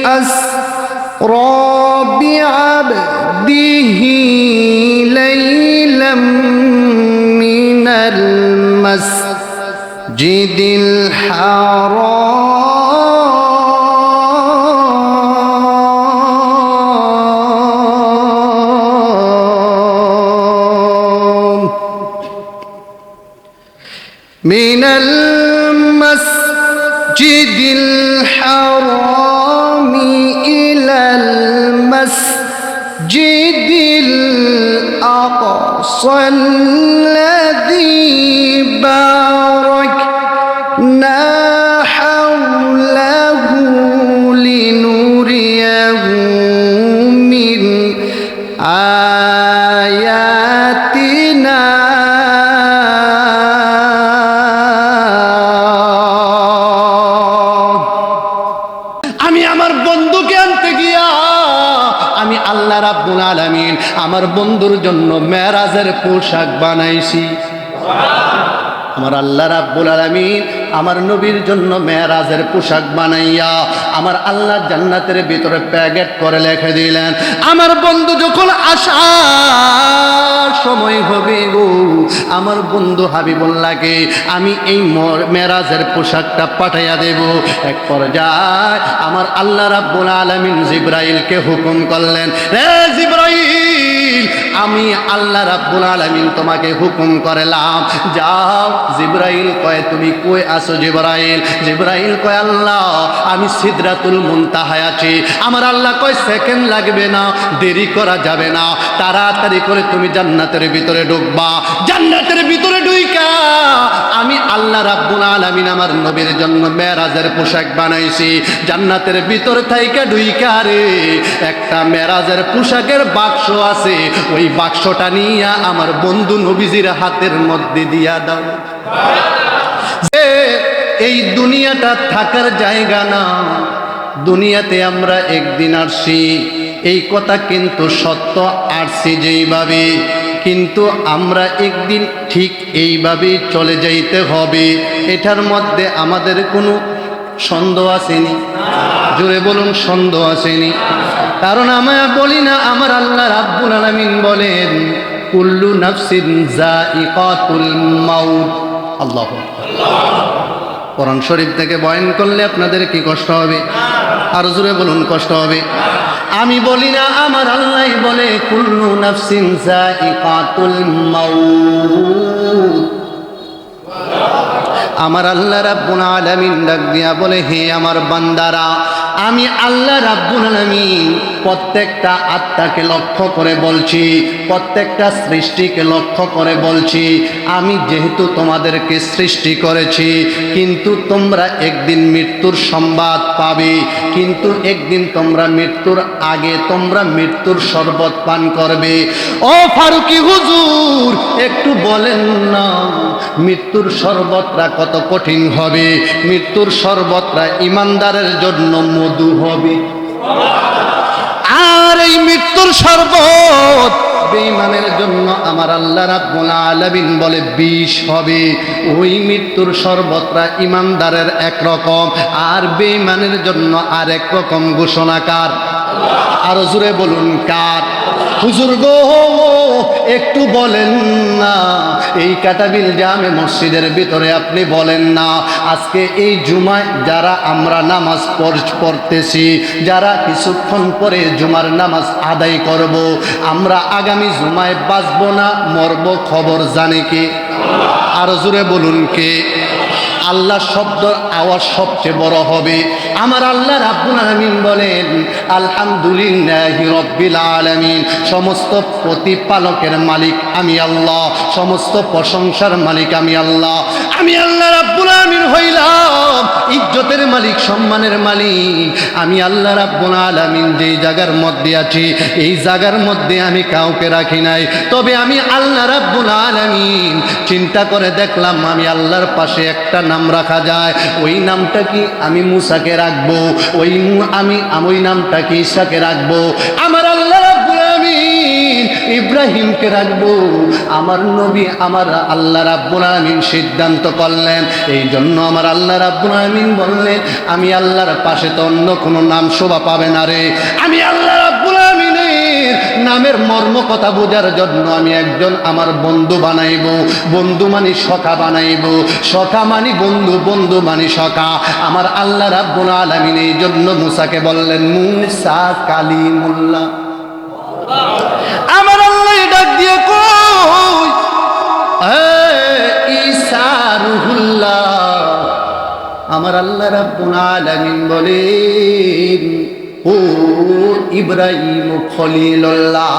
أسرى بعبده ليلا من المسجد الحرام من المسجد الحرام إلى المسجد الأقصى الذي باركنا حوله لنريه من آياتنا আমি আমার বন্ধুকে আনতে গিয়া আমি আল্লাহ রাব্বুল আলামিন আমার বন্ধুর জন্য মেরাজের পোশাক বানাইছি। আমার আল্লাহ রাব্বুল আলামিন আমার নবীর জন্য মেরাজের পোশাক বানাইয়া আমার আল্লাহ জান্নাতের ভিতরে প্যাকেট করে রেখে দিলেন। আমার বন্ধু যখন আসার সময় হবে গো, আমার বন্ধু হাবিবুল্লাহকে আমি এই মেরাজের পোশাকটা পাঠাইয়া দেব। এক পর্যায়ে আমার আল্লাহ রাব্বুল আলামিন জিবরাইলকে হুকুম করলেন, হে জিবরাইল, আমি আল্লাহ রাব্বুল আলামিন তোমাকে হুকুম করলাম, যাও। জিবরাইল কয়, তুমি কই আছো জিবরাইল? জিবরাইল কয়, আল্লাহ আমি সিদরাতুল মুনতাহায় আছি। আমার আল্লাহ কয়, সেকেন্ড লাগবে না, দেরি করা যাবে না, তাড়াতাড়ি করে তুমি জান্নাতের ভিতরে ঢুকবা। জান্নাতের ভিতরে ঢুইকা আমি আল্লাহ রাব্বুল আলামিন আমার নবীর জন্য মেরাজের পোশাক বানাইছি। জান্নাতের ভিতর থাইকা ঢুইকা রে একটা মেরাজের পোশাকের বাক্স আছে, ওই বাক্সটা নিয়ে আমার বন্ধু নবীজির হাতের মধ্যে দিয়া দাও। এই দুনিয়াটা থাকার জায়গা না, দুনিয়াতে আমরা একদিন আসছি, এই কথা কিন্তু সত্য, আসছি যেইভাবে, কিন্তু আমরা একদিন ঠিক এইভাবেই চলে যাইতে হবে। এটার মধ্যে আমাদের কোনো সন্দেহ আসেনি? জোরে বলুন, সন্দেহ আসেনি? কারণ আমরা বলি না, আমার আল্লাহ রাব্বুল আলামিন বলেন, কুল্লু নাফসিন যায়িকাতুল মাউত। আল্লাহু কোরআন শরীফ থেকে বয়ান করলে আপনাদের কি কষ্ট হবে? আর জোরে বলুন, কষ্ট হবে? আমি বলি না, আমার আল্লাহ বলে, কুল্লু নাফসিন যায়িকাতুল মাউত। আমার আল্লাহ রাব্বুল আলামিন ডাক দিয়া বলে, হে আমার বান্দারা, আমি আল্লাহ রাব্বুল আলামিন প্রত্যেকটা আত্মাকে লক্ষ্য করে বলছি, প্রত্যেকটা সৃষ্টিকে লক্ষ্য করে বলছি, আমি যেহেতু তোমাদেরকে সৃষ্টি করেছি, কিন্তু তোমরা একদিন মৃত্যুর সংবাদ পাবে, কিন্তু একদিন তোমরা মৃত্যুর আগে তোমরা মৃত্যুর শরবত পান করবে। ও ফারুকি হুজুর, একটু বলেন না, মৃত্যুর শরবতটা কত কঠিন হবে? মৃত্যুর শরবতটা ইমানদারের জন্য মধু হবে, আর এই মৃত্যুর শরবত বেঈমানের জন্য আমার আল্লাহ রাব্বুল আলামিন বলে বিষ হবে। ওই মৃত্যুর শরবতটা ইমানদারের একরকম, আর বেঈমানের জন্য আর এক রকম ঘোষণাকার। আর জোরে বলুন, কার? হুজুর গো, একটু বলেন না, এই কাটাবিল জামে মসজিদের ভিতরে আপনি বলেন না, আজকে এই জুমায় যারা আমরা নামাজ পড়তেছি, যারা কিছুক্ষণ পরে জুমার নামাজ আদায় করব, আমরা আগামী জুমায় বাঁচব না মরব, খবর জানে কে? আর জোরে বলুন, কে? আল্লাহ শব্দের আওয়াজ সবচেয়ে বড় হবে। আমার আল্লাহ রাব্বুল আলামিন বলেন, আলহামদুলিল্লাহি রাব্বিল আলামিন, সমস্ত প্রতিপালকের মালিক আমি আল্লাহ, সমস্ত প্রশংসার মালিক আমি আল্লাহ। আমি আল্লাহ রাব্বুল আলামিন হইলাম ইজ্জতের মালিক, সম্মানের মালিক। আমি আল্লাহ রাব্বুল আলামিন যেই জায়গার মধ্যে আছি, এই জায়গার মধ্যে আমি কাউকে রাখি নাই। তবে আমি আল্লাহ রাব্বুল আলামিন চিন্তা করে দেখলাম, আমি আল্লাহর পাশে একটা নাম রাখা যায়। ওই নামটা কি? আমি মুসাকে রাখবো। ওই নামটা কি? ঈসাকে রাখবো। আমার আল্লাহ রাব্বুল আলামিন ইব্রাহিমকে রাখবো। আমার নবী আমার আল্লাহ রাব্বুল আলামিন সিদ্ধান্ত করলেন, এই জন্য আমার আল্লাহ রাব্বুল আলামিন বললেন, আমি আল্লাহর পাশে তো অন্য কোনো নাম শোভা পাবে না রে। আমি আল্লাহ রাব্বুল আলামিনের নামের মর্ম কথা বোঝার জন্য আমি একজন আমার বন্ধু বানাইবো। বন্ধু মানি সখা বানাইবো, সখা মানি বন্ধু, বন্ধু মানি সখা। আমার আল্লাহ রাব্বুল আলামিন এই জন্য মুসাকে বললেন মুসা কালিমুল্লাহ। আমার আল্লাহ ডাক দিয়ে কই ঈসা রুহুল্লাহ। আমার আল্লাহ রাব্বুল আলামিন বলেন ও ইব্রাহিম খলিলুল্লাহ।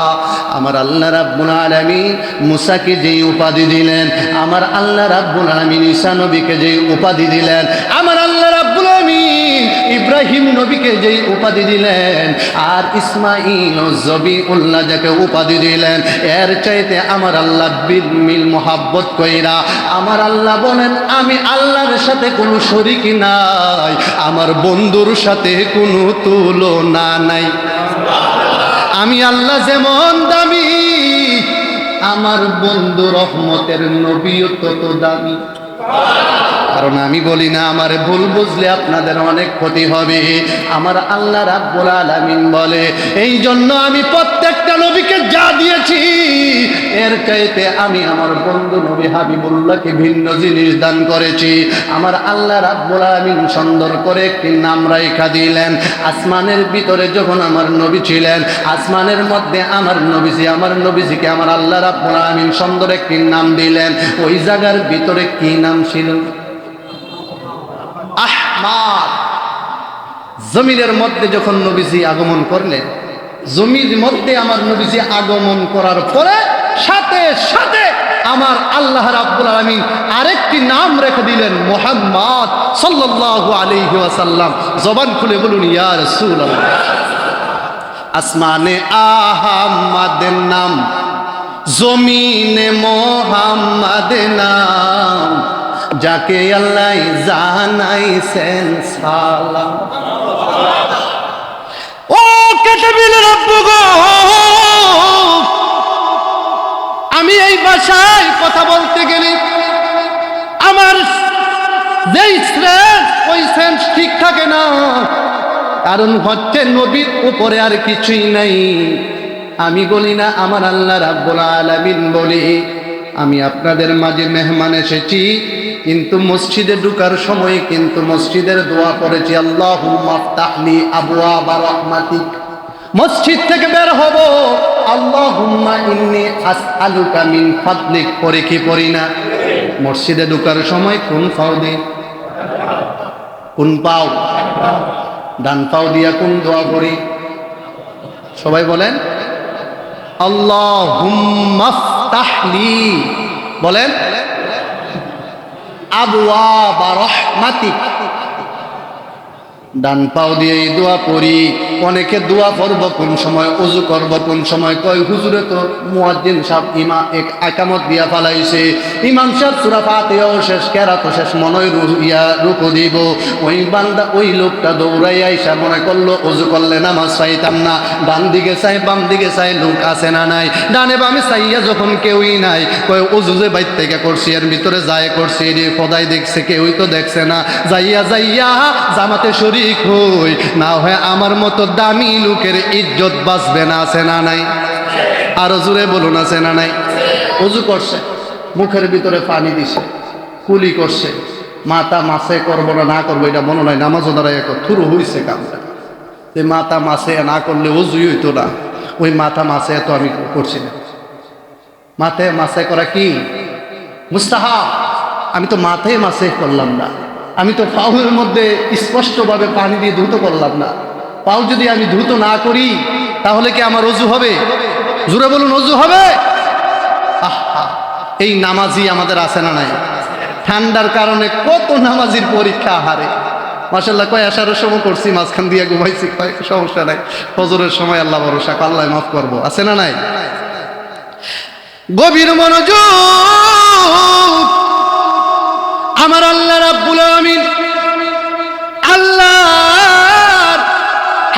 আমার আল্লাহ রাব্বুল আলামিন মুসাকে যে উপাধি দিলেন, আমার আল্লাহ রাব্বুল আলামিন ঈসা নবীকে যে উপাধি দিলেন, আমার আল্লাহ রাব্বুল আলামিন ইব্রাহিম নবীকে যে উপাধি দিলেন, আর ইসমাঈল ও জবিউল্লাহ যাকে উপাধি দিলেন, এর চাইতে আমার আল্লাহ বিল মোহাব্বত কইরা আমার আল্লাহ বলেন আমি আল্লাহর সাথে কোনো শরীক নাই, আমার বন্ধুর সাথে কোনো তুলনা নাই। আমি আল্লাহ যেমন দামি, আমার বন্ধু রহমতের নবীও তত দামি। কারণ আমি বলি না, আমার ভুল বুঝলে আপনাদের অনেক ক্ষতি হবে। আমার আল্লাহ রাব্বুল আলামিন বলে এই জন্য আমি প্রত্যেকটা নবীকে যা দিয়েছি, এর চাইতে আমি আমার বন্ধু নবী হাবিবুল্লাহকে ভিন্ন জিনিস দান করেছি। আমার আল্লাহ রাব্বুল আলামিন সুন্দর করে একটি নাম রাইখা দিলেন। আসমানের ভিতরে যখন আমার নবী ছিলেন, আসমানের মধ্যে আমার নবীজিকে আমার আল্লাহ রাব্বুল আলামিন সুন্দর একটি নাম দিলেন। ওই জায়গার ভিতরে কি নাম ছিল? আহমাদ। জমিনের মধ্যে যখন নবীজি আগমন করলেন, জমির মধ্যে আমার নবীজি আগমন করার পরে সাথে সাথে আমার আল্লাহ রাব্বুল আলামিন আরেকটি নাম রেখে দিলেন মুহাম্মদ সাল্লাল্লাহু আলাইহি ওয়াসাল্লাম। জবান খুলে বলুন ইয়া রাসূলুল্লাহ। আসমানে আহমদের নাম, জমিনে মুহাম্মাদের নাম, যাকে আল্লাহ জানাইছেন সালাম। ও কাতাবিল রব্বু গো, আমি এই ভাষায় কথা বলতে গেলে আমার যেই সেন্স ওই সেন্স ঠিক থাকে না। কারণ হচ্ছে নবীর উপরে আর কিছুই নাই। আমি বলি না, আমার আল্লাহ রাব্বুল আলামিন বলি আমি আপনাদের মাঝে মেহমান এসেছি, কিন্তু মসজিদে ঢোকার সময় কিন্তু মসজিদের দোয়া পড়েছি আল্লাহুম্মা আফতাহলি আবওয়াবা রাহমাতিক। মসজিদ থেকে বের হব আল্লাহুম্মা ইন্নী আসআলুকা মিন ফাদলিক পড়ে কি পড়ি না? মসজিদে ঢোকার সময় কোন পাও দিয়ে? কোন পাও? ডান পাও দিয়া কোন দোয়া করি? সবাই বলেন আল্লাহুম্মা আফতাহলি, বলেন আবওয়াবা রাহমাতিক। ডান পাও দিয়ে এই দোয়া পড়ি। অনেকে দোয়া পড়ব কোন সময়, ওযু করব কোন সময়, কয় হুজুরে তো মুয়াজ্জিন সাহেব একামত দিয়া ফালাইছে, ইমাম সাহেব সূরা ফাতিহাও শেষ, কেরাতও শেষ, মনে রুকু দিব। ওই বান্দা ওই লোকটা দৌড়াই আইসা মনে করলো ওযু করলে নামাজ পাইতাম না। ডান দিকে চাই বাম দিকে চাই, লোক আছে না নাই? ডানে বামে চাইয়া যখন কেউই নাই, কয় ওযু যে বাইর থেকে করছি এর ভিতরে যায় করছি, এর খোদাই দেখছে, কেউই তো দেখছে না। যাইয়া জামাতে শরীক হই, না হয় আমার মতো দামি লোকের ইজ্জত বাঁচবে না। আছে না নাই? আরো জোরে বলুন আছে না নাই? ওযু করছে, মুখের ভিতরে পানি দিছে, কুলি করছে, মাথা মাসে করবো না করবো এটা মনে নাই, নামাজও দাঁড়ায় থুরু হইছে কামটা। মাথা মাসে না করলে ওযুই হইতো না, ওই মাথা মাসে তো আমি করছি না। মাথায় মাসে করা কি মুস্তাহাব? আমি তো মাথায় মাসে করলাম না, আমি তো পাউয়ের মধ্যে স্পষ্টভাবে পানি দিয়ে ধুত করলাম না। পাও যদি আমি ধুত না করি তাহলে কি আমার ওযু হবে? জোরে বলুন ওযু হবে? আহা, এই নামাজি আমাদের আছে না নাই? ঠান্ডার কারণে কত নামাজির পরীক্ষা হারে। মাশাআল্লাহ, কয় আসার সময় করছি, মাঝখান দিয়ে ঘুমাইছি, কয় সমস্যা নাই, ফজরের সময় আল্লাহ ভরসা, আল্লাহ মাফ করবো। আছে না নাই? গভীর মনোযোগ। আমার আল্লাহ রাব্বুল আলামিন আল্লাহর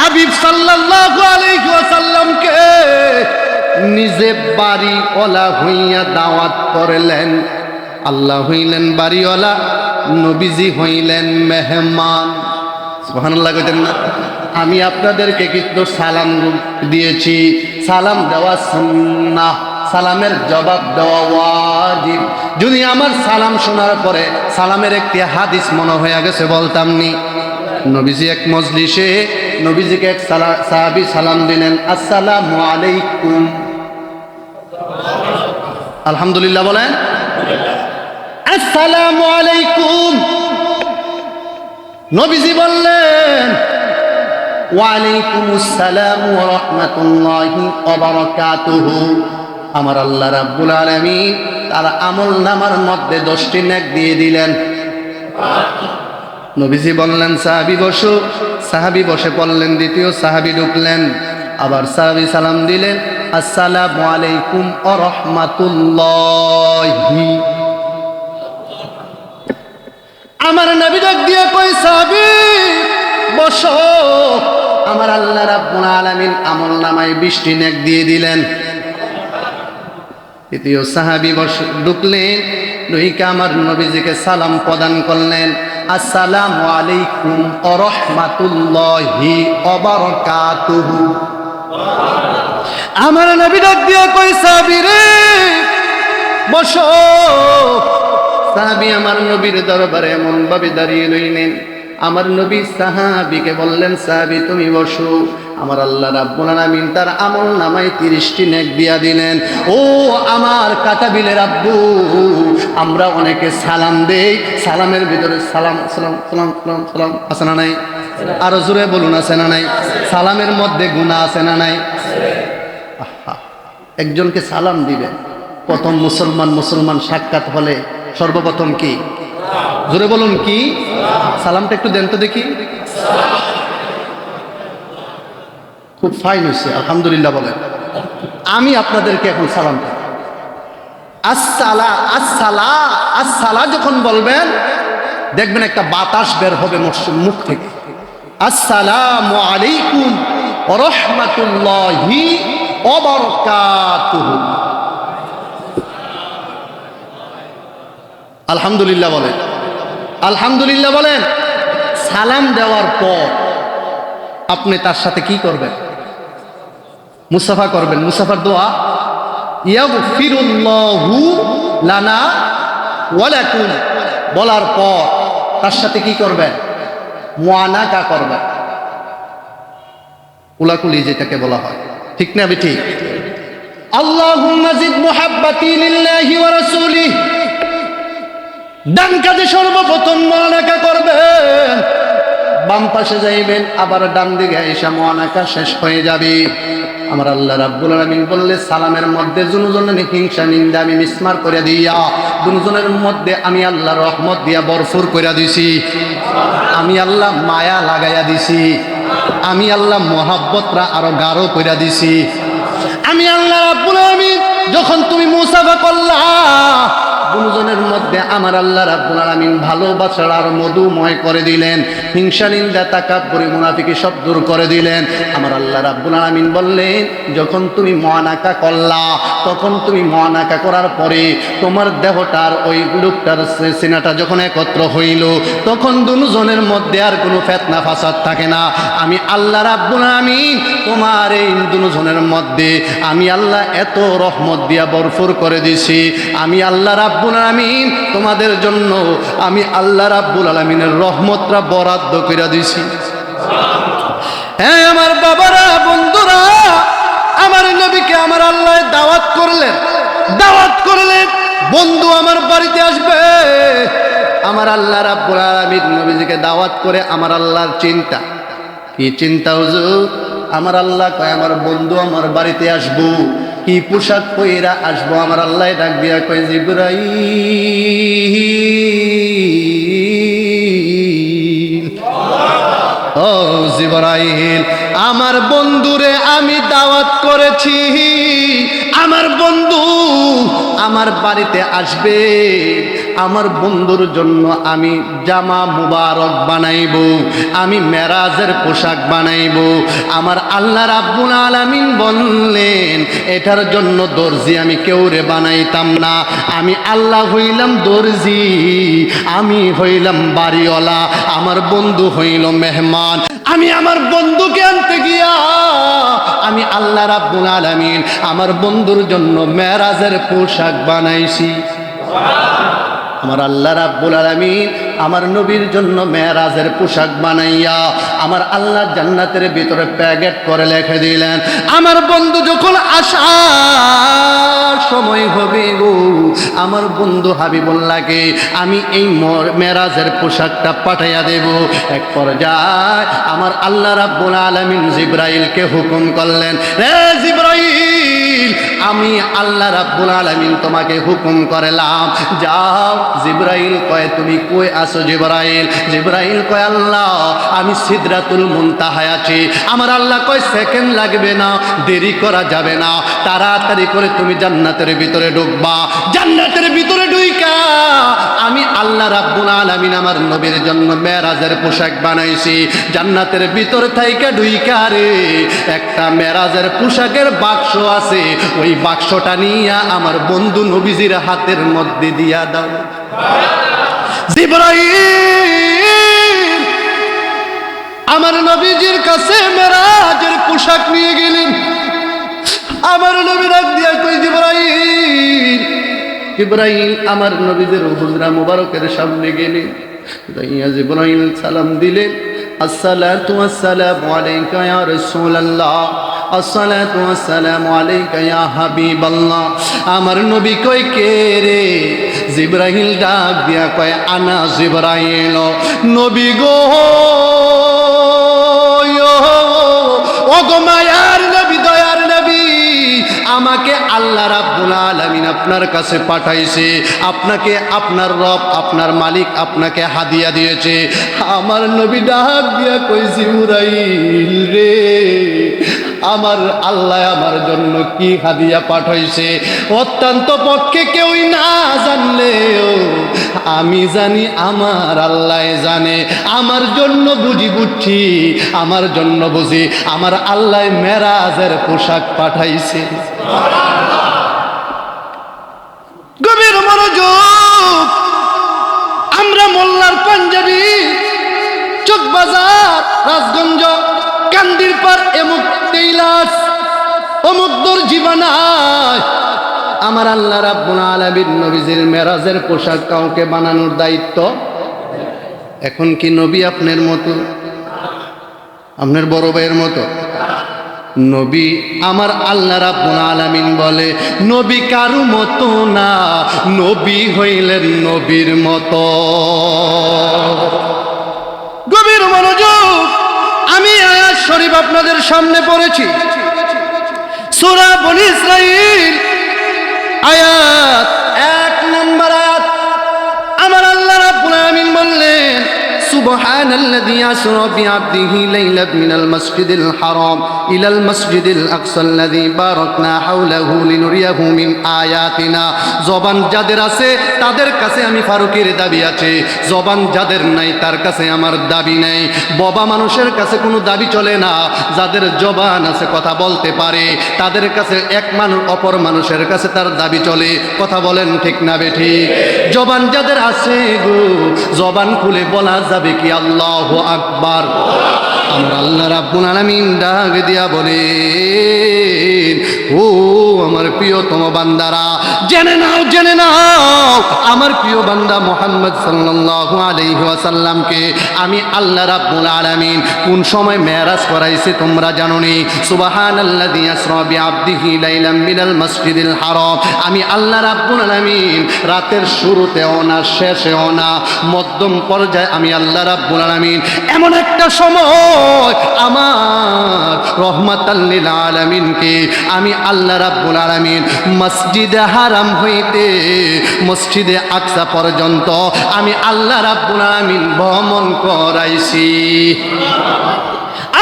হাবিব সাল্লাল্লাহু আলাইহি ওয়াসাল্লামকে নিজ যে বাড়িওয়ালা হইয়া দাওয়াত করলেন, আল্লাহ হইলেন বাড়িওয়ালা, নবীজি হইলেন মেহমান। সুবহানাল্লাহ কইতেন না? আমি আপনাদেরকে কিন্তু সালাম দিয়েছি, সালাম দেওয়া সুন্নাহ, সালামের জবাব দেওয়া ওয়াজিব। যদি আমার সালাম শোনার পরে সালামের একটি হাদিস মনে হয়ে গেছে বলতাম নি। নবীজি এক মজলিসে নবীজিকে এক সাহাবী সালাম দিলেন, আসসালামু আলাইকুম। আলহামদুলিল্লাহ বলেন, আসসালামু আলাইকুম। নবীজি বললেন, ওয়ালাইকুমুস সালাম ওয়া রাহমাতুল্লাহি ওয়া বারাকাতুহু। আমার আল্লাহ রাব্বুল আলামিন তার আমল নামার মধ্যে 10টি নেক দিয়ে দিলেন। নবীজি বললেন, সাহাবী বসো। সাহাবী বসে পড়লেন, দ্বিতীয় সাহাবী ঢুকলেন, আবার সাহাবী সালাম দিলেন, আসসালামু আলাইকুম ওয়া রাহমাতুল্লাহি। আমার নবী ডাক দিয়ে কই, সাহাবী বসো। আমার আল্লাহ রাব্বুল আলামিন আমল নামায় 20টি নেক দিয়ে দিলেন। তৃতীয় সাহাবী ঢুকলেন, ঢুকে আমার নবীজিকে সালাম প্রদান করলেন, আসসালামু আলাইকুম ওয়া রাহমাতুল্লাহি ওয়া বারাকাতুহু। আমার নবী ডাক দিয়ে কই, সাহাবী রে বসো। সাহাবী আমার নবীর দরবারে এমন ভাবে দাঁড়িয়ে রইলেন। আমার নবী সাহাবীকে বললেন, সাহাবী তুমি বসো। আমার আল্লাহ রাব্বুল আলামিন তার আমল নামায় 30টি নেক দিয়া দিলেন। ও আমার কাটাবিলের আব্বু, আমরা অনেকে সালাম দেই, সালামের ভিতরে সালাম সালাম সালাম সালাম সালাম আছে না নাই? আরো জোরে বলুন, আছে না নাই? সালামের মধ্যে গুনাহ আছে না নাই? একজনকে সালাম দিবেন, প্রথম মুসলমান সাক্ষাৎ হলে সর্বপ্রথম কি? জোরে বলুন কি? সালামটা একটু দেন তো দেখি। খুব ফাইন হয়েছে, আলহামদুলিল্লাহ বলেন। আমি আপনাদেরকে এখন সালাম দিই। আসসালা আসসালা আসসালা যখন বলবেন, দেখবেন একটা বাতাস বের হবে মুখ থেকে। আসসালামু আলাইকুম ওয়া রাহমাতুল্লাহি ওয়া বারাকাতুহু। আলহামদুলিল্লাহ বলেন, আলহামদুলিল্লাহ বলেন। সালাম দেওয়ার পর আপনি তার সাথে কি করবেন? মুসাফা করবেন। মুসাফার দোয়া, ইয়াগফিরুল্লাহু লানা ওয়া লাকুম বলার পর তার সাথে কি করবেন? মুআনাকা করবেন। কুলাকুলি যেটাকে বলা হয়, ঠিক না বেঠিক? আল্লাহুম্মা জিদ মুহাব্বাতি লিল্লাহি ওয়া রাসূলিহি। ডান কাজে সর্বপ্রথম মুআনাকা করবেন, বাম পাশে যাইবেন, আবার ডান দিকে এসে মুআনাকা শেষ হয়ে যাবে। আমার আল্লাহ রাব্বুল আলামিন বললে, সালামের মধ্যে দুজনের হিংসা নিন্দা আমি মিসমার করে দিয়া, দুজনের মধ্যে আমি আল্লাহ রহমত দিয়া ভরপুর করে দিছি, আমি আল্লাহ মায়া লাগাইয়া দিছি, আমি আল্লাহ মহাব্বতরা আরো গাঢ় করে দিছি। আমি আল্লাহ রাব্বুল আলামিন যখন তুমি মুসাফা করলা, দুজনের মধ্যে আমার আল্লাহ রাব্বুল আলামিন ভালোবাসার আর মধুময় করে দিলেন। হিংসা নিন্দা তাকাব্বুরি মুনাফিকি সব দূর করে দিলেন। আমার আল্লাহ রাব্বুল আলামিন বললেন, যখন তুমি মুআনাকা করলা, তখন তুমি মুআনাকা করার পরে তোমার দেহটার ওই লোকটার সিনাটা যখন একত্র হইল, তখন দুজনের মধ্যে আর কোনো ফিতনা ফাসাদ থাকে না। আমি আল্লাহ রাব্বুল আলামিন তোমার এই দুজনের মধ্যে আমি আল্লাহ এত রহমত দিয়া ভরপুর করে দিছি। আমি আল্লাহ রাব্বুল আলামিন তোমাদের জন্য আমি আল্লাহ রাব্বুল আলামিনের রহমতটা বরাদ্দ করে দিছি। হ্যাঁ আমার বাবারা, বন্ধুরা, আমার নবীকে আমার আল্লাহ দাওয়াত করলেন, বন্ধু আমার বাড়িতে আসবে। আমার আল্লাহ রাব্বুল আলামিন নবীজিকে দাওয়াত করে আমার আল্লাহর চিন্তা কি? চিন্তা হুজুর, আমার আল্লাহ কয় আমার বন্ধু আমার বাড়িতে আসবো, কি পোশাক পইরা আসবো? আমার আল্লাহ ডাক দিয়া কয়, জিবরাইল, ও জিবরাইল, আমার বন্ধুরে আমি দাওয়াত করেছি, আমার বন্ধু আমার বাড়িতে আসবে। আমার বন্ধুর জন্য আমি জামা মুবারক বানাইব, আমি মেরাজের পোশাক বানাইব। আমার আল্লাহ রাব্বুল আলামিন বললেন এটার জন্য দর্জি আমি কেউরে বানাইতাম না, আমি আল্লাহ হইলাম দর্জি, আমি হইলাম বাড়িওয়ালা, আমার বন্ধু হইল মেহমান। আমি আমার বন্ধুকে আনতে গিয়া আমি আল্লাহ রাব্বুল আলামিন আমার বন্ধুর জন্য মেরাজের পোশাক বানাইছি। আমার আল্লাহ রাব্বুল আলামিন আমার নবীর জন্য মেরাজের পোশাক বানাইয়া আমার আল্লাহ জান্নাতের ভিতরে প্যাকেট করে লিখে দিলেন, আমার বন্ধু যখন আসার সময় হবে গো, আমার বন্ধু হাবিবুল্লাহকে আমি এই মেরাজের পোশাকটা পাঠাইয়া দেব। এক পর্যায়ে আমার আল্লাহ রাব্বুল আলামিন জিবরাইলকে হুকুম করলেন, রে জিবরাইল, আমি আল্লাহ রাব্বুল আলামিন তোমাকে হুকুম করলাম, যাও। জিবরাইল কয় তুমি কই আছো জিবরাইল? জিবরাইল কয় আল্লাহ আমি সিদরাতুল মুনতাহায় আছি। আমার আল্লাহ কয় সেকেন্ড লাগবে না, দেরি করা যাবে না, তাড়াতাড়ি করে তুমি জান্নাতের ভিতরে ঢুকবা। জান্নাতের ভিতরে ঢুইকা আমি আল্লাহ রাব্বুল আলামিন আমার নবীর জন্য মেরাজের পোশাক বানাইছি। জান্নাতের ভিতর থাইকা ঢুইকা রে একটা মেরাজের পোশাকের বাক্স আছে, ওই বাক্সটা নিয়ে আমার বন্ধু নবীজির হাতের মধ্যে দিয়া দাও। জিবরাইল আমার নবীজির কাছে মেরাজের পোশাক নিয়ে গেলেন। আমার নবী ডাক দিয়া কই জিবরাইল, জিবরাইল আমার নবীদের হুজরা মুবারকের সামনে গেলেন। জিবরাইল সালাম দিলেন, আসসালাতু ওয়াসসালামু আলাইকা ইয়া রাসূলুল্লাহ, আসসালাতু ওয়াসসালামু আলাইকা ইয়া হাবিবাল্লাহ। আমার নবী কই কে রে? জিবরাইল ডাক দিয়া কয় আনা জিবরাইল। নবী গো, ও গো মায়ার নবী, দয়ার নবী, আমাকে আল্লাহ রাব্বুল আলামিন আপনার কাছে পাঠাইছে, আপনাকে আপনার রব আপনার মালিক আপনাকে হাদিয়া দিয়েছে। আমার নবী ডাক দিয়া কই জিবরাইল রে, আমার আল্লাহ আমার জন্য কি হাদিয়া পাঠাইছে অত্যন্ত পক্ষে কেউই না জানলেও আমি জানি, আমার আল্লাহ জানে। আমার জন্য বুঝছি, আমার জন্য বুঝি আমার আল্লাহ মেরাজের পোশাক পাঠাইছে। গভীর মনোযোগ, আমরা মোল্লার পাঞ্জাবি, চকবাজার, রাজগঞ্জ, কান্দির পার, এমুক তেইলাস, অমুক দর্জিবানায় আমার আল্লাহ রাব্বুল আলামিন নবীজির মেরাজের পোশাক কাউকে বানানোর দায়িত্ব। এখন কি নবী আপনার মতো, আপনার বড় ভাইয়ের মতো? নবী আমার আল্লাহ রাব্বুল আলামিন বলে নবী কারু মতো না, নবী হইলেন নবীর মতো। গভীর মনোযোগ, আমি আয়াত শরীফ আপনাদের সামনে পড়েছি, সূরা বনী ইসরাঈল আয়াত 1 নম্বর আয়াত। আমার আল্লাহ রাব্বুল আলামিন বললেন সুবহানাল্লাযী আসরা বিআবদিহি লাইলাতান মিনাল মাসজিদিল হারাম ইলাল মাসজিদিল আকসাল্লাযী বারাকনা হাওলাহু লিনুরিয়াহু মিন আয়াতিনা। জবান যাদের আছে তাদের কাছে আমি ফারুকের দাবি আছে, জবান যাদের নাই তার কাছে আমার দাবি নাই। বাবা মানুষের কাছে কোনো দাবি চলে না, যাদের জবান আছে কথা বলতে পারে তাদের কাছে এক মানুষ অপর মানুষের কাছে তার দাবি চলে। কথা বলেন ঠিক না বেঠিক? জবান যাদের আছে গো, জবান খুলে বলা যাবে কি আল্লাহু আকবার। আমার আল্লাহ রাব্বুল আলামিন ডাক দিয়া বলেন, ও আমার প্রিয়তম বান্দারা, জেনে নাও, জেনে নাও, আমার প্রিয় বান্দা মুহাম্মদ সাল্লাল্লাহু আলাইহি ওয়াসাল্লামকে আমি আল্লাহ রাব্বুল আলামিন কোন সময় মেরাজ করাইছে তোমরা জানো নি? সুবহানাল্লাযী আসরা বিআবদিহি লাইলাম মিনাল মাসজিদিল হারাম। আমি আল্লাহ রাব্বুল আলামিন রাতের শুরুতেও না শেষেও না মধ্যম পর্যায়ে আমি আল্লাহ রাব্বুল আলামিন এমন একটা সময় আমার রহমাতাল লিল আলামিনকে আমি আল্লাহ রাব্বুল আলামিন মসজিদে হারাম হইতে মসজিদে আকসা পর্যন্ত আমি আল্লাহ রাব্বুল আলামিন ভ্রমণ করাইছি।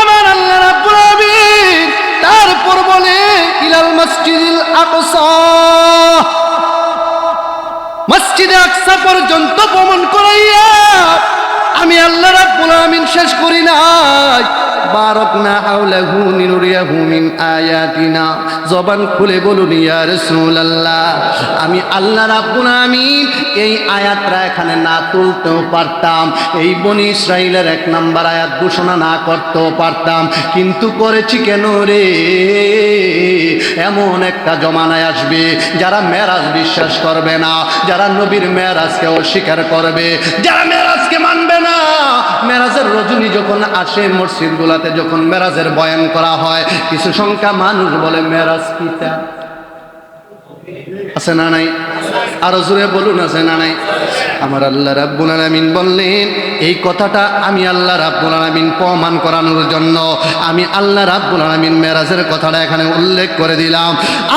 আমার আল্লাহ রাব্বুল আলামিন তারপর বলে ইলাল মসজিদিল আকসা, মসজিদে আকসা পর্যন্ত ভ্রমণ করাইয়া আমি আল্লাহ রাব্বুল আলামিন শেষ করি নাই। বারাকনা হাওলাহু লিনুরিয়াহু মিন আয়াতিনা। জবান খুলে বলুন ইয়া রাসূলুল্লাহ। আমি আল্লাহ রাব্বুল আলামিন এই আয়াতটা এখানে না তুলতেও পারতাম, এই বনি ইসরাইলের 1 নাম্বার আয়াত ঘোষণা না করতেও পারতাম, কিন্তু করেছি কেন রে? এমন একটা জমানায় আসবে যারা মেরাজ বিশ্বাস করবে না, যারা নবীর মেরাজকে অস্বীকার করবে, যারা মেরাজকে মানবে না। মেরাজের রজনী যখন আসে, মসজিদগুলোতে যখন মেরাজের বয়ান করা হয়, কিছু সংখ্যা মানুষ বলে মেরাজ কিতা আছে না নাই? আরো জোরে বলুন আছে না নাই? আমার আল্লাহ রাব্বুল আলামিন বললেন এই কথাটা আমি আল্লাহ রাব্বুল আলামিন প্রমাণ করানোর জন্য আমি আল্লাহ রাব্বুল আলামিন মেরাজের কথাটা এখানে উল্লেখ করে দিলাম।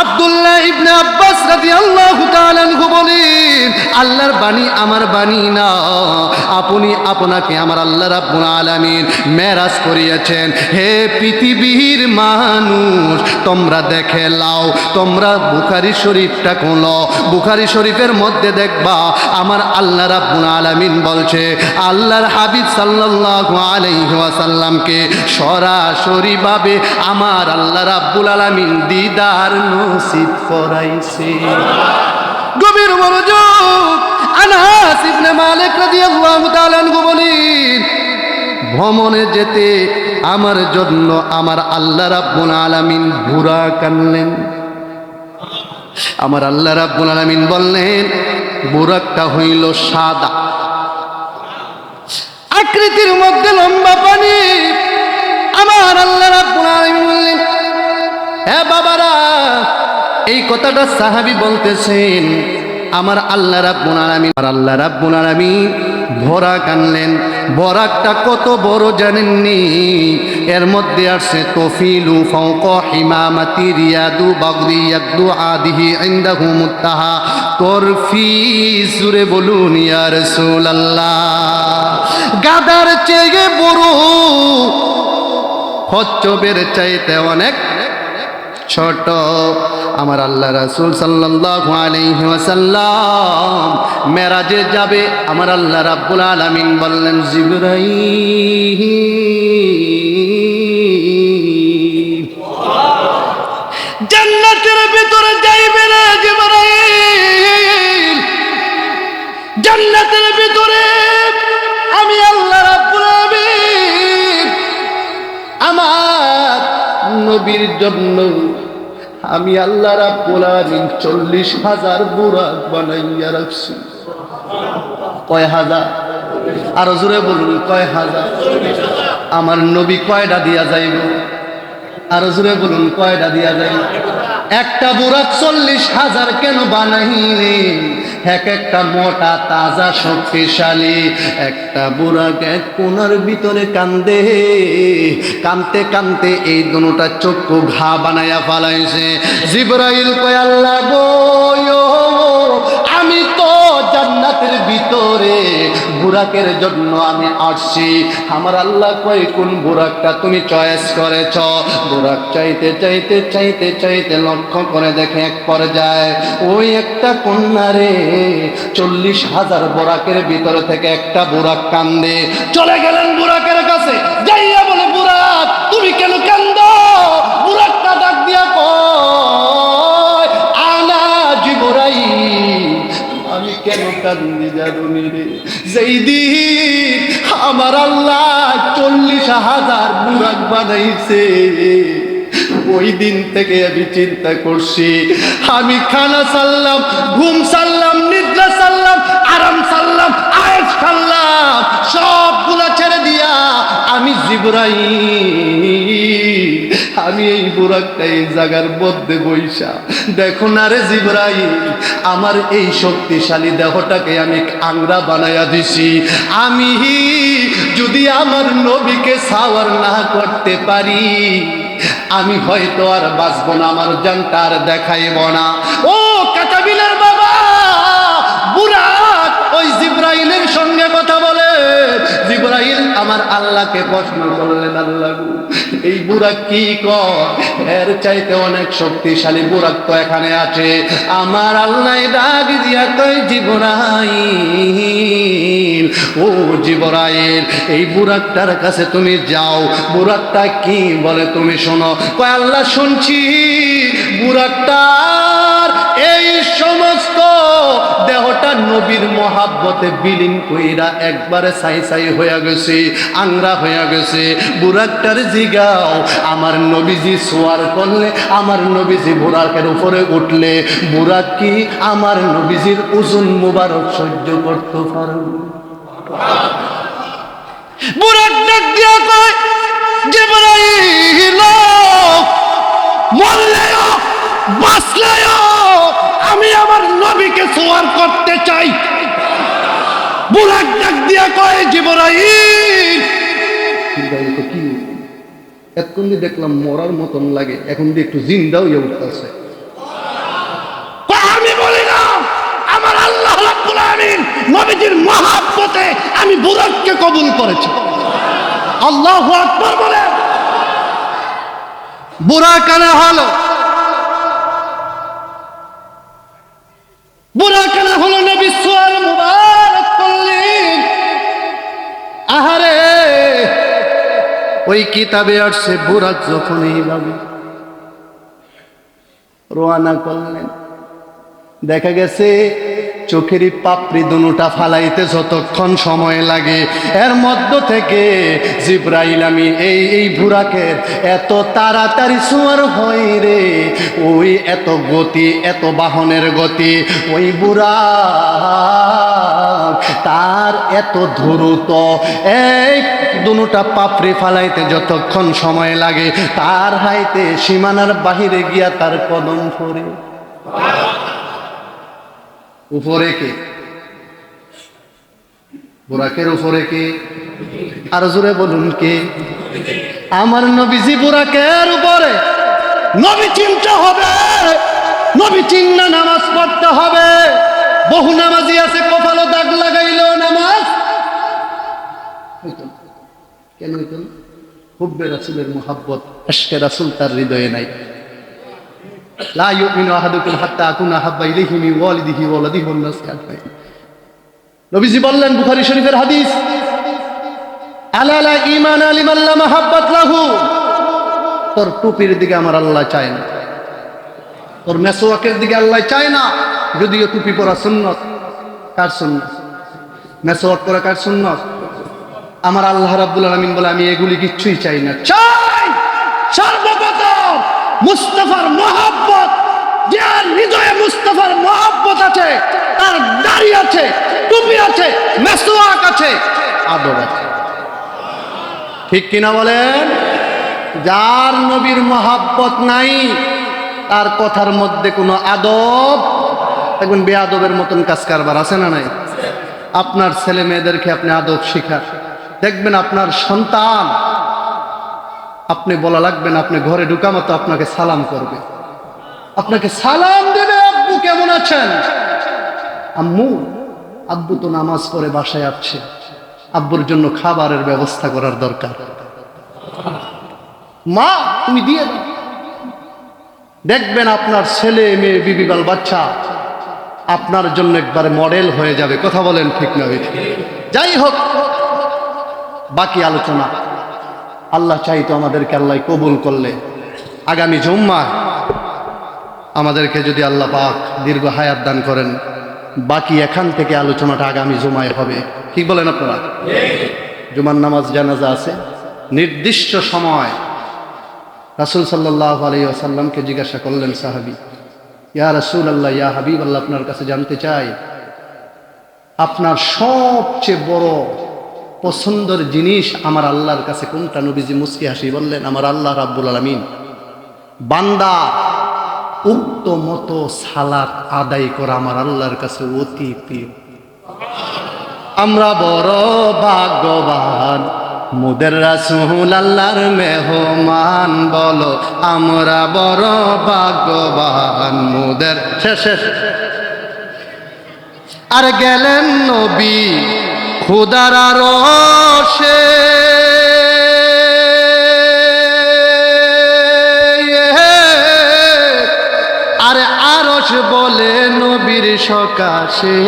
আব্দুল্লাহ ইবনে আব্বাস রাদিয়াল্লাহু তাআলা আনহু বলেন, আল্লাহর বাণী আমার বাণী না, আপনি আপনাকে আমার আল্লাহ রাব্বুল আলামিন মেরাজ করিয়েছেন। হে পৃথিবীর মানুষ, তোমরা দেখে লাও, তোমরা বুখারী শরীফটা খোলো, বুখারী শরীফের মধ্যে দেখবা আমার আল্লাহ রাব্বুল আলামিন বলছে আল্লাহর হাবিব সাল্লাল্লাহু আলাইহি ওয়াসাল্লামকে সরাসরি ভাবে আমার আল্লাহ রাব্বুল আলামিন দিদার নসিব করাইছে। গভীর মনোযোগ। আনাস ইবনে মালিক রাদিয়াল্লাহু তাআলা আনহু বলেন, ভ্রমণে যেতে আমার জন্য আমার আল্লাহ রাব্বুল আলামিন বুরাক আনলেন। আমার আল্লাহ রাব্বুল আলামিন বললেন বুরাকটা হইল সাদা আকৃতির মধ্যে, লম্বা পানি। আমার আল্লাহ রাব্বুল আলামিন বললেন, হে বাবারা, এই কথাটা সাহাবী বলতেছেন আমার আল্লাহ রাব্বুল আলামিন, আর আল্লাহ রাব্বুল আলামিন ভরাক আনলেন। ভরাকটা কত বড় জানেননি? এর মধ্যে আসছে তফিলু ফাওকা হিমামাতি রিয়াদু বাগদি ইয়াদু আদিহি ইনদাহু মুত্তাহা তরফি। সুরে বলুন ইয়া রাসূলুল্লাহ। গাদার চেয়ে বড়, কচ্ছপের চাইতে অনেক ছোট। আমার আল্লাহ রাসূল সাল্লাল্লাহু আলাইহি ওয়াসাল্লাম মেরাজে যাবে। আমার আল্লাহ রাব্বুল আলামিন বললেন জিবরাইল, জান্নাতের ভিতরে যাইবে না জিবরাইল, জান্নাতের ভিতরে আমি আল্লাহ রাব্বুল আলামিন আমার নবীর জন্য আমি আল্লাহ রাব্বুল আলামিন 40,000 বুরাক বানাইয়া রাখছি। কয় হাজার? আরো জোরে বলুন কয় হাজার? আমার নবী কয়টা দিয়া যাইব? আরো জোরে বলুন কয়টা দিয়া যাইব? একটা বুরাক 40,000 কেন বানাইলেন? এক একটা মোটা তাজা শক্তিশালী একটা বুরাক এক কোনার ভিতরে কান্দে, কানতে কানতে এই দুটা চক্ষু ঘা বানাইয়া ফালাইছে। জিবরাইল কয় আল্লাহ গো, আমি তো জান্নাতের ভিতরে বুরাকের জন্য আমি আসছি। আমার আল্লাহ কয় কোন বুরাকটা তুমি চয়েস করেছ? বুরাক চাইতে চাইতে চাইতে চাইতে লক্ষ্য করে দেখে এক পর্যায়ে ওই একটা কন্যা রে 40,000 বুরাকের ভিতর থেকে একটা বুরাক কান্দে। চলে গেলেন বুরাকের কাছে, যাইয়া বলে বুরাক তুমি কেন কান্দো? বুরাকটা ডাক দিয়া কয় আনা জিবরাইল, আমি কেন কান্দি জানি রে? যেই দিন আমার আল্লাহ 40,000 বুরাক বানাইছে ওই দিন থেকে আমি চিন্তা করছি, আমি খানা সারলাম, ঘুম সারলাম, নিদ্রা সারলাম, আরাম সারলাম, আয়েশ সারলাম, সবগুলা ছেড়ে দিয়া আমি জিবরাইল, আমি এই বুরাকটা এই জায়গার মধ্যে বইসা দেখো না রে জিবরাইল, আমার এই শক্তিশালী দেহটাকে আমি আংরা বানাইয়া দিছি। আমি যদি আমার নবীকে সাওয়ার না করতে পারি আমি হয়তো আর বাঁচব না, আমার জানটা আর দেখাইব না। ও কাতাবিলের বাবা বুরাক ওই জিবরাইলের সঙ্গে কথা বলে, জিবরাইল আমার আমার আল্লাহকে প্রশ্ন করলেন, আল্লাহ এই বুরাক কি কর, এর চাইতে অনেক শক্তিশালী বুরাক তো এখানে আছে। আমার আল্লাহ ডাক দিয়া কয়, জিবরাইল, ও জিবরাইল, এই বুরাকটার কাছে তুমি যাও, বুরাকটা কি বলে তুমি শোনো। কয় আল্লাহ শুনছি, বুরাকটার এই সমস্ত দেহটা নবীর মহাব্বতে বিলীন কইরা একবারে ছাই ছাই হইয়া গেছে, আংরা হইয়া গেছে। বুরাকটার জিগাও, আমার নবীজি সোয়ার করলে, আমার নবীজি বুরাকের উপরে উঠলে, বুরাক কি আমার নবীজির ওজন মুবারক সহ্য করতে পারবে? বুরাক ডাক দিয়া কয়, জিবরাইল, মরলেও বাঁচলেও আমি আমার নবীকে সোয়ার করতে চাই। বুরাক ডাক দিয়া কয়, জিবরাইল, কি এতক্ষণ দিয়ে দেখলাম মরার মতন লাগে, এখন দিয়ে একটু জিন্দাও ইয়ে উঠতেছে। আমি বলি না, আমার আল্লাহ রাব্বুল আলামিন নবীজির মহাব্বতে আমি বুরাককে কবুল করেছি। আল্লাহু আকবার বলে। বুরাক আনা হলো, বুরাক আনা হলো, নবী সোয়াল মুবারক করলেন। আহারে, ওই কিতাবে আসছে বুরাক যখন এইভাবে রওনা করলেন, দেখা গেছে চোখেরই পাপড়ি দুটা ফালাইতে যতক্ষণ সময় লাগে, এর মধ্য থেকে জিবরাইল আমি এই বুরাকের এত তাড়াতাড়ি সোয়ার হয় রে, ওই এত গতি, এত বাহনের গতি, ওই বুরাক তার এত দ্রুত, এই দুটা পাপড়ি ফালাইতে যতক্ষণ সময় লাগে, তার হাইতে সীমানার বাহিরে গিয়া তার কদম পড়ে। উপরে কে? বুরাকের উপরে কে? আর জোরে বলুন কে? আমার নবীজি বুরাকের উপরে। নবী চিনতে হবে, নবী চিন্না নামাজ পড়তে হবে। বহু নামাজি আছে কপালে দাগ লাগাইলো নামাজ কেন হইতো না? হুব্বে রাসূলের মুহাব্বত, ইশকে রাসূল তার হৃদয়ে নাই। লা ইউমিনু আহাদুকুম হাত্তা আকুনা হাব্বা ইলাইহি মিন ওয়ালিদিহি ওয়া ওয়ালাদিহি ওয়ান নাসি আজমাইন। নবীজি বললেন, বুখারী শরীফের হাদিস, আলা লা ঈমানা লিমান লা মাহাব্বাত লাহু। তোর টুপির দিকে আমার আল্লাহ চায় না, তোর মেসওয়াকের দিকে আল্লাহ চায় না। যদিও টুপি পরা সুন্নত, কার সুন্নত? মেসওয়াক করা কার সুন্নত? আমার আল্লাহ রাব্বুল আলামিন বলে, আমি এগুলি কিচ্ছুই চাই না, চাই সর্বপ্রথম মুস্তাফার মহব্বত। যার হৃদয়ে মুস্তাফার মহব্বত আছে, তার দাড়ি আছে, টুপি আছে, মেসওয়াক আছে, আদব আছে। ঠিক কিনা বলেন? যার নবীর মহব্বত নাই, তার কথার মধ্যে কোনো আদব, দেখবেন বেআদবের মতন কাজ কারবার আছে না নাই? আপনার ছেলে মেয়েদেরকে আপনি আদব শিখান, দেখবেন আপনার সন্তান, আপনি বলা লাগবে না, আপনি ঘরে ঢুকা মতো আপনাকে সালাম করবে, আপনাকে সালাম দেবে, আব্বু কেমন আছেন? আম্মু, আব্বু তো নামাজ পড়ে বাসায় আসছে, আব্বুর জন্য খাবারের ব্যবস্থা করার দরকার, মা তুমি দিয়ে দাও। দেখবেন আপনার ছেলে মেয়ে, বিবি বাল বাচ্চা আপনার জন্য একবারে মডেল হয়ে যাবে। কথা বলেন ঠিক না? যাই হোক, বাকি আলোচনা আল্লাহ চাইতো আমাদেরকে, আল্লাহ কবুল করলে আগামী জুম্মা আমাদেরকে যদি আল্লাহ পাক দীর্ঘ হায়াত দান করেন, বাকি এখান থেকে আলোচনাটা আগামী জুমায় হবে। কি বলেন আপনারা? জুমার নামাজ জানাজা আছে নির্দিষ্ট সময়। রাসূল সাল্লাল্লাহু আলাইহি ওয়াসাল্লামকে জিজ্ঞাসা করলেন সাহাবী, ইয়া রাসূলুল্লাহ, ইয়া হাবিবাল্লাহ, আপনার কাছে জানতে চাই, আপনার সবচেয়ে বড় পছন্দের জিনিস আমার আল্লাহর কাছে কোনটা? নবীজি মুস্কি হাসি বললেন, আমার আল্লাহ রাব্বুল আলামিন বান্দা উক্ত মতো সালাত আদায় করা আমার আল্লাহর কাছে অতি প্রিয়। আমরা বড় ভাগ্যবান, মুদের রাসূল আল্লাহর মেহমান, বলো আমরা বড় ভাগ্যবান মুদের। শেষ আর গেলেন নবী খুদার আরশে, আসে।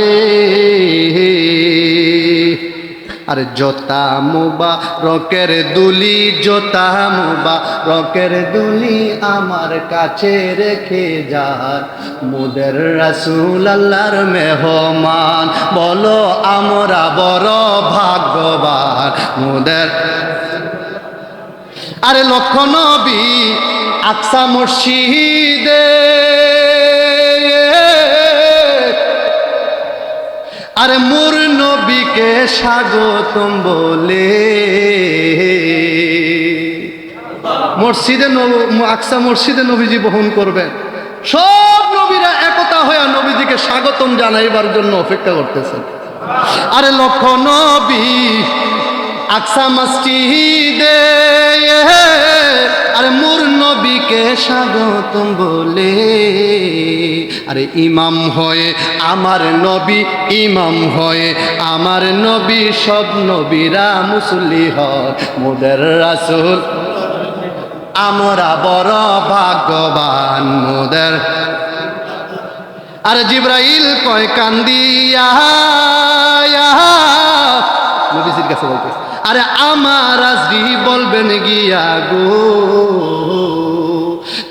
আরে জোতা মুবারকের দুলি, জোতা মুবারকের দুলি আমার কাছে রেখে যান মোদের রাসূল আল্লাহর মেহমান। বলো আমরা বড় ভাগ্যবান মোদের। আরে লক্ষ নবী আকসা মসজিদে, আরে মোর নবীকে স্বাগতম বলে মসজিদে আকসা মসজিদে নবীজি বহন করবেন। সব নবীরা একতা হয়ে নবীজিকে স্বাগতম জানাইবার জন্য অপেক্ষা করতেছেন। আরে লক্ষ নবী আকসা মসজিদে, আরে মোর নবীকে স্বাগতম বলে। আরে ইমাম হয়ে আমার নবী, ইমাম হয়ে আমার নবী, সব নবীরা মুসল্লি হয় মোদের রাসূল। আমরা বড় ভাগ্যবান মোদের। আরে জিবরাইল কয় কান্দিয়া নবীজির কাছে বলতেছে, আরে আমার আজরি বলবেন গিয়া গো,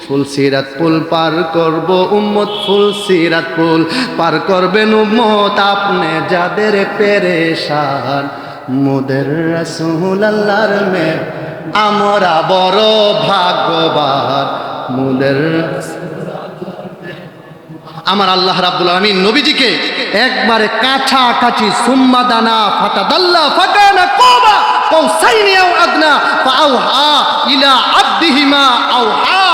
ফুলসিরাত পুল পার করব উম্মত, ফুলসিরাত পুল পার করবেন উম্মত, আপনি যাদের পেরেশান মোদের রাসূল আল্লাহর মেয়ে। আমরা বড় ভাগ্যবান মোদের। আমার আল্লাহ রাব্বুল আলামিন নবীজিকে একবারে কাছাকাছি সুম্মা দানা ফাতাদাল্লা ফাকানা কুবা কাউসাইনি আও আদনা ফাআওহা ইলা আবদিহি মা আওহা।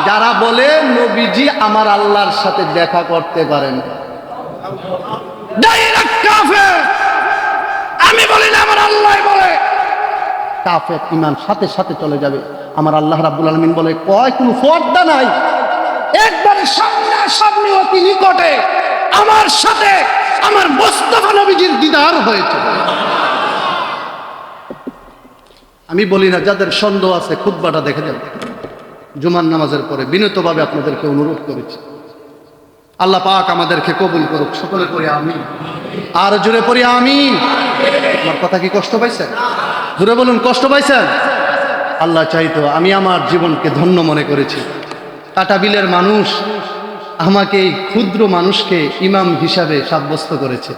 যারা বলে নবীজি আমার আল্লাহর সাথে দেখা করতে পারেন, ডাইরেক্ট কাফের। আমি বলি না, আমার আল্লাহ বলে। কাফের ঈমান সাথে সাথে চলে যাবে। আমার আল্লাহ রাব্বুল আলামিন বলে কয় কোনো পর্দা নাই, একবারে সামনাসামনি অতি নিকটে আমার সাথে আমার মুস্তাফা নবীজির দিদার হয়েছে। আমি বলি না, যাদের সন্দেহ আছে খুতবাটা দেখে যান জুমার নামাজের পরে। বিনীতভাবে আপনাদেরকে অনুরোধ করেছি, আল্লাহ পাক আমাদেরকে কবুল করুক। সকলে পড়ি আমিন, আর জোরে পড়ি আমিন। আমার কথা কি কষ্ট পাইছেন? জোরে বলুন, কষ্ট পাইছেন? আল্লাহ চাইতো আমি আমার জীবনকে ধন্য মনে করেছি। কাটাবিলের মানুষ আমাকে এই ক্ষুদ্র মানুষকে ইমাম হিসাবে সাব্যস্ত করেছে।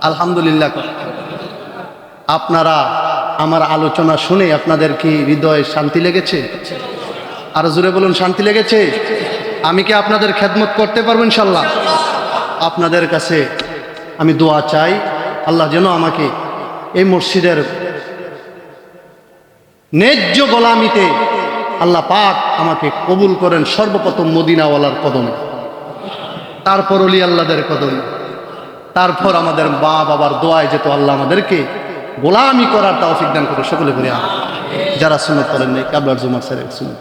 আলহামদুলিল্লাহ। আপনারা আমার আলোচনা শুনে আপনাদের কি হৃদয়ে শান্তি লেগেছে? আরো জোরে বলুন, শান্তি লেগেছে? আমি কি আপনাদের খেদমত করতে পারবো ইনশাল্লাহ? আপনাদের কাছে আমি দোয়া চাই, আল্লাহ যেন আমাকে এই মসজিদের ন্যায্য গোলামিতে আল্লাহ পাক আমাকে কবুল করেন। সর্বপ্রথম মদিনাওয়ালার কদমে, তারপর ওলি আল্লাহদের কদমে, তারপর আমাদের মা বাবার দোয়ায় যেত আল্লাহ আমাদেরকে গোলামি করার তৌফিক দান করে। সকলে বলি আমিন। যারা সুন্নাত করেন নাই কাবলার জুমার স্যার শুনুন।